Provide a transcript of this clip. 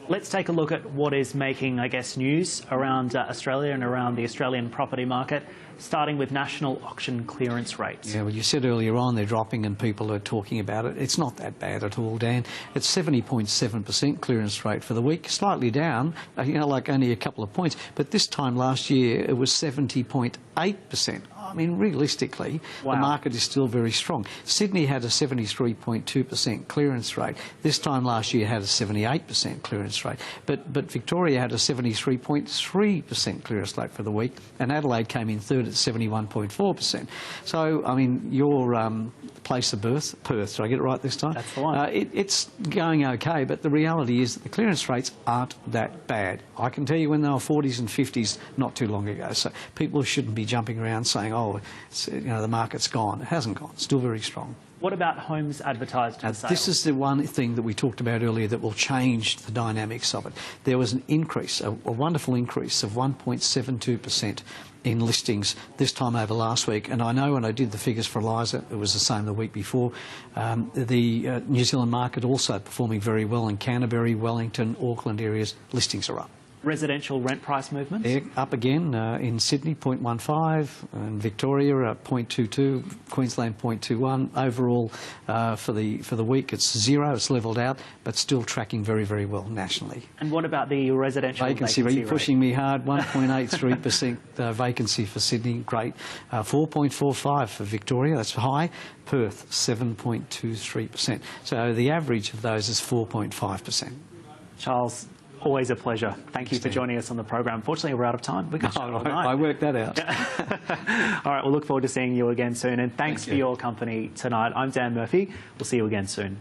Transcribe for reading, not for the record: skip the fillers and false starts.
Let's take a look at what is making, I guess, news around Australia and around the Australian property market, starting with national auction clearance rates. Yeah, well, you said earlier on they're dropping and people are talking about it. It's not that bad at all, Dan. It's 70.7% clearance rate for the week, slightly down, like only a couple of points. But this time last year it was 70.8%. I mean, realistically, Wow. The market is still very strong. Sydney had a 73.2% clearance rate. This time last year had a 78% clearance rate. But Victoria had a 73.3% clearance rate for the week, and Adelaide came in third at 71.4%. So, I mean, your place of birth, Perth, did I get it right this time? That's the one. It's going okay, but the reality is that the clearance rates aren't that bad. I can tell you when they were 40s and 50s not too long ago. So people shouldn't be jumping around saying, oh, the market's gone. It hasn't gone. It's still very strong. What about homes advertised for sale? This is the one thing that we talked about earlier that will change the dynamics of it. There was an increase, a wonderful increase of 1.72% in listings this time over last week. And I know when I did the figures for Eliza, it was the same the week before. The New Zealand market also performing very well in Canterbury, Wellington, Auckland areas. Listings are up. Residential rent price movements? They're up again in Sydney, 0.15, and Victoria, 0.22, Queensland, 0.21. Overall, for the week, it's zero. It's levelled out, but still tracking very, very well nationally. And what about the residential vacancy rate? Rate? Pushing me hard, 1.83% vacancy for Sydney, great. 4.45 for Victoria, that's high. Perth, 7.23%. So the average of those is 4.5%. Charles, always a pleasure. Thank you for joining us on the program. Unfortunately, we're out of time. We can chat all night. I worked that out. All right, we'll look forward to seeing you again soon. And thanks for your company tonight. I'm Dan Murphy. We'll see you again soon.